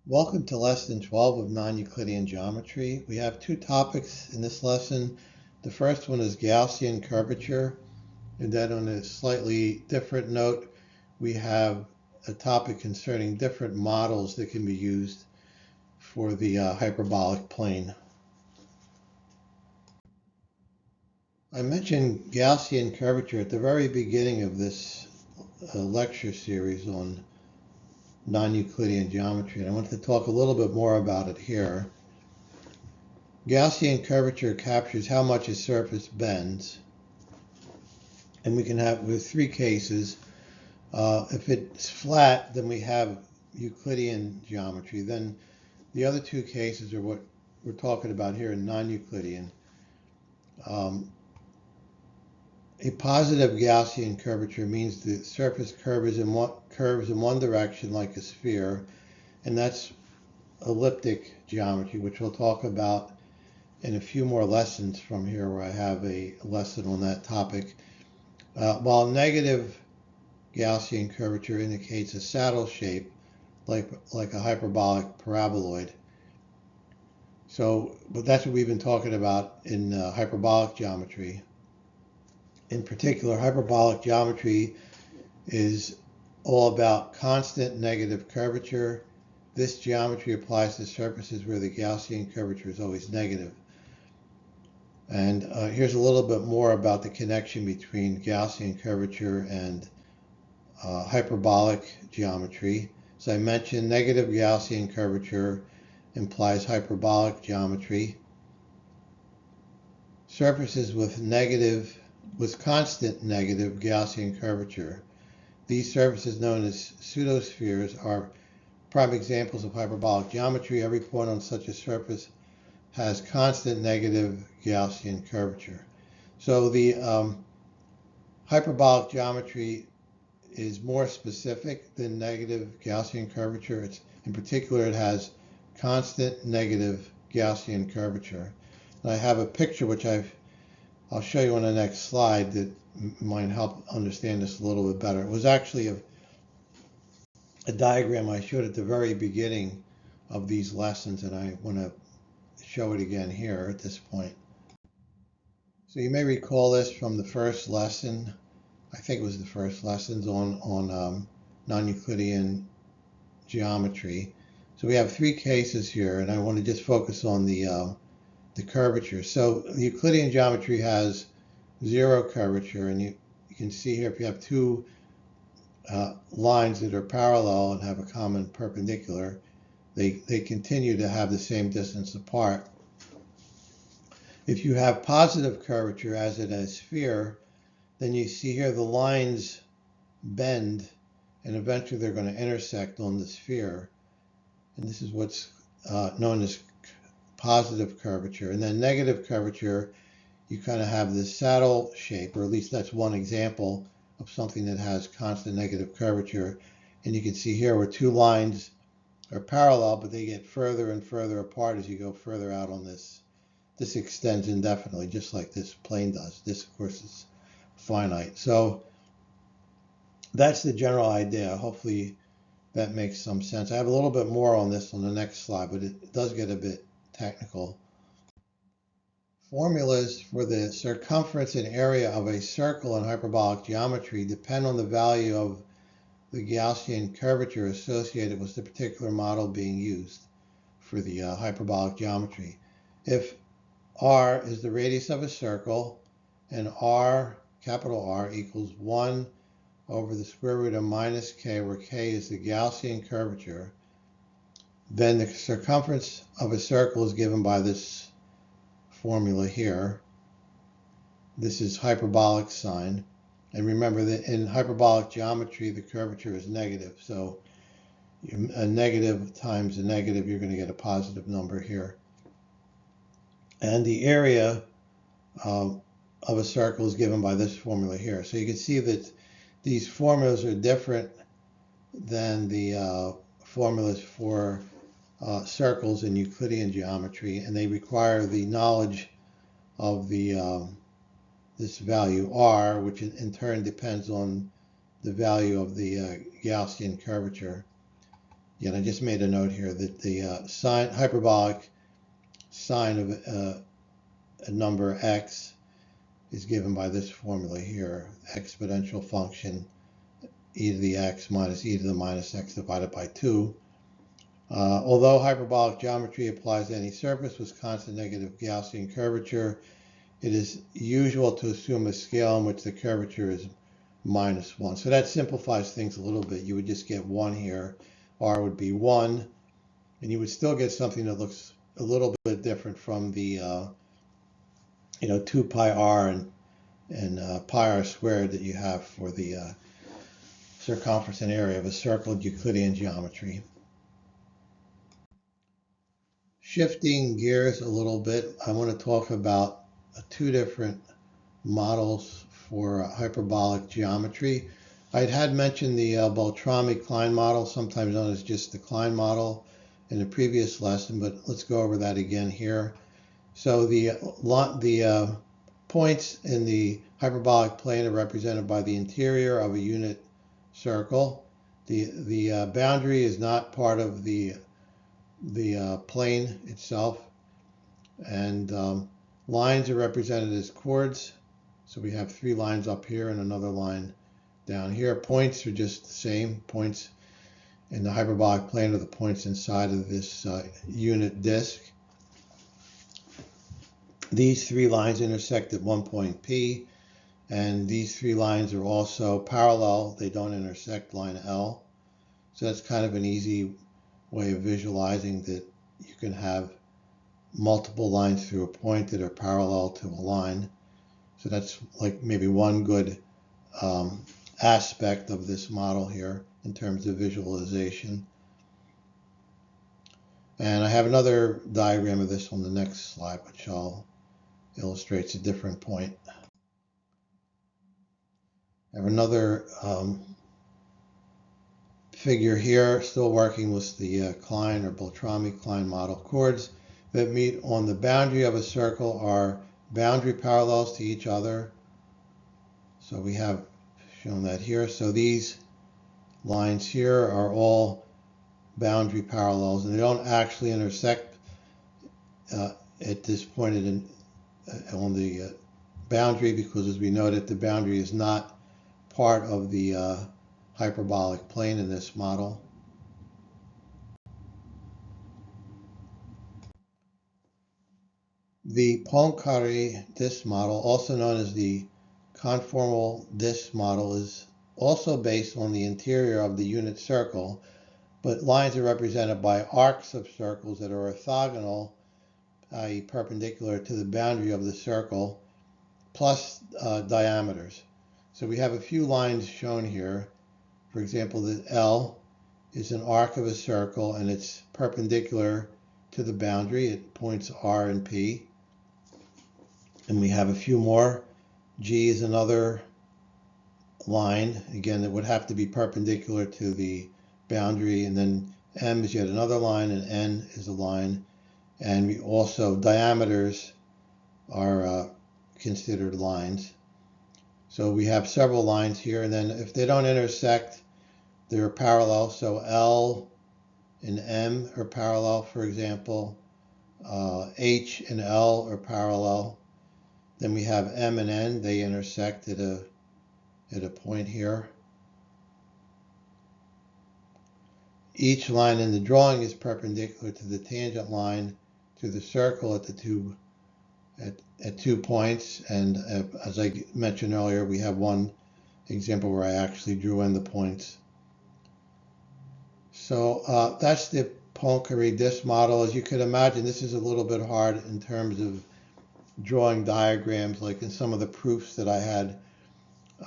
Welcome to lesson 12 of non-Euclidean geometry. We have two topics in this lesson. The first one is Gaussian curvature, and then on a slightly different note, we have a topic concerning different models that can be used for the hyperbolic plane. I mentioned Gaussian curvature at the very beginning of this lecture series on non-Euclidean geometry, and I want to talk a little bit more about it here. Gaussian curvature captures how much a surface bends, and we can have with three cases. If it's flat, then we have Euclidean geometry. Then the other two cases are what we're talking about here in non-Euclidean. A positive Gaussian curvature means the surface curves in one direction like a sphere, and that's elliptic geometry, which we'll talk about in a few more lessons from here, where I have a lesson on that topic. While negative Gaussian curvature indicates a saddle shape, like a hyperbolic paraboloid. But that's what we've been talking about in hyperbolic geometry. In particular, hyperbolic geometry is all about constant negative curvature. This geometry applies to surfaces where the Gaussian curvature is always negative. And here's a little bit more about the connection between Gaussian curvature and hyperbolic geometry. So I mentioned negative Gaussian curvature implies hyperbolic geometry. Surfaces with constant negative Gaussian curvature. These surfaces, known as pseudospheres, are prime examples of hyperbolic geometry. Every point on such a surface has constant negative Gaussian curvature. So the hyperbolic geometry is more specific than negative Gaussian curvature. In particular, it has constant negative Gaussian curvature. And I have a picture which I'll show you on the next slide that might help understand this a little bit better. It was actually a diagram I showed at the very beginning of these lessons, and I want to show it again here at this point. So you may recall this from the first lesson. I think it was the first lessons on non-Euclidean geometry. So we have three cases here, and I want to just focus on the curvature. So the Euclidean geometry has zero curvature, and you can see here if you have two lines that are parallel and have a common perpendicular, they continue to have the same distance apart. If you have positive curvature, as in a sphere, then you see here the lines bend, and eventually they're going to intersect on the sphere. And this is what's known as positive curvature. And then negative curvature, you kind of have this saddle shape, or at least that's one example of something that has constant negative curvature. And you can see here where two lines are parallel, but they get further and further apart as you go further out on this. This extends indefinitely, just like this plane does. This, of course, is finite. So that's the general idea. Hopefully that makes some sense. I have a little bit more on this on the next slide, but it does get a bit technical. Formulas for the circumference and area of a circle in hyperbolic geometry depend on the value of the Gaussian curvature associated with the particular model being used for the hyperbolic geometry. If R is the radius of a circle, and R, capital R, equals 1 over the square root of minus k, where k is the Gaussian curvature, then the circumference of a circle is given by this formula here. This is hyperbolic sign. And remember that in hyperbolic geometry, the curvature is negative. So a negative times a negative, you're going to get a positive number here. And the area of a circle is given by this formula here. So you can see that these formulas are different than the formulas for circles in Euclidean geometry, and they require the knowledge of this value R, which in turn depends on the value of the Gaussian curvature. Yeah, and I just made a note here that the hyperbolic sine of a number x is given by this formula here, exponential function e to the x minus e to the minus x divided by 2. Although hyperbolic geometry applies to any surface with constant negative Gaussian curvature, it is usual to assume a scale in which the curvature is -1. So that simplifies things a little bit. You would just get 1 here. R would be 1, and you would still get something that looks a little bit different from the 2 pi r and pi r squared that you have for the circumference and area of a circle in Euclidean geometry. Shifting gears a little bit, I want to talk about 2 different models for hyperbolic geometry. I had mentioned the Beltrami-Klein model, sometimes known as just the Klein model, in a previous lesson, but let's go over that again here. So the points in the hyperbolic plane are represented by the interior of a unit circle. The boundary is not part of the plane itself, and lines are represented as chords. So we have 3 lines up here and another line down here. Points are just the same. Points in the hyperbolic plane are the points inside of this unit disk. These 3 lines intersect at one point P, and these 3 lines are also parallel. They don't intersect line L. So that's kind of an easy way of visualizing that you can have multiple lines through a point that are parallel to a line. So that's like maybe one good aspect of this model here in terms of visualization. And I have another diagram of this on the next slide, which illustrates a different point. I have another figure here, still working with the Klein or Beltrami-Klein model. Chords that meet on the boundary of a circle are boundary parallels to each other. So we have shown that here. So these lines here are all boundary parallels, and they don't actually intersect at this point on the boundary, because as we noted, the boundary is not part of the hyperbolic plane in this model. The Poincaré disk model, also known as the conformal disk model, is also based on the interior of the unit circle, but lines are represented by arcs of circles that are orthogonal, i.e. perpendicular to the boundary of the circle, plus diameters. So we have a few lines shown here. For example, the L is an arc of a circle, and it's perpendicular to the boundary at points R and P. And we have a few more. G is another line, again, that would have to be perpendicular to the boundary, and then M is yet another line, and N is a line. And we also, diameters are considered lines. So we have several lines here, and then if they don't intersect, they're parallel. So L and M are parallel, for example. H and L are parallel. Then we have M and N, they intersect at a point here. Each line in the drawing is perpendicular to the tangent line to the circle at at 2 points. And as I mentioned earlier, we have one example where I actually drew in the points. So that's the Poincaré disk model. As you can imagine, this is a little bit hard in terms of drawing diagrams, like in some of the proofs that I had.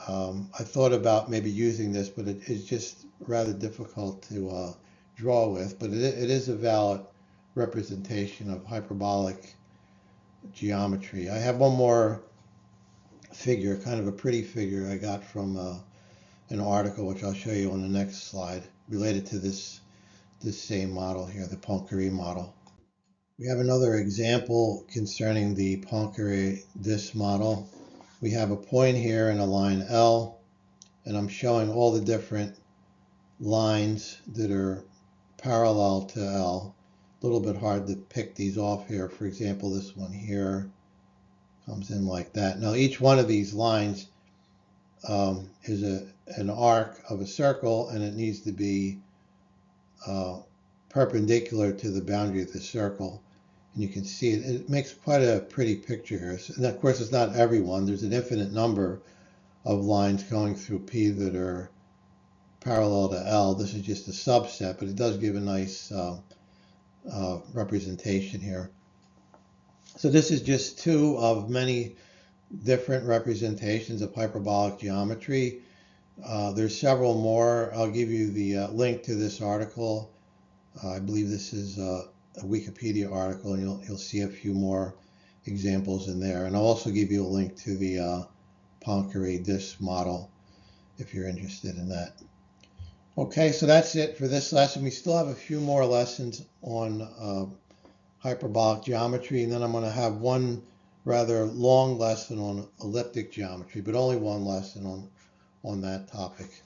I thought about maybe using this, but it's just rather difficult to draw with. But it is a valid representation of hyperbolic geometry. I have one more figure, kind of a pretty figure I got from an article, which I'll show you on the next slide, related to this same model here, the Poincaré model. We have another example concerning the Poincaré disk model. We have a point here and a line L, and I'm showing all the different lines that are parallel to L. A little bit hard to pick these off here. For example, this one here comes in like that. Now each one of these lines is an arc of a circle, and it needs to be perpendicular to the boundary of the circle. And you can see it makes quite a pretty picture here. And of course, it's not every one. There's an infinite number of lines going through P that are parallel to L. This is just a subset, but it does give a nice representation here. So this is just two of many different representations of hyperbolic geometry. There's several more. I'll give you the link to this article. I believe this is a Wikipedia article, and you'll see a few more examples in there. And I'll also give you a link to the Poincare disk model if you're interested in that. Okay, so that's it for this lesson. We still have a few more lessons on hyperbolic geometry, and then I'm going to have one rather long lesson on elliptic geometry, but only one lesson on that topic.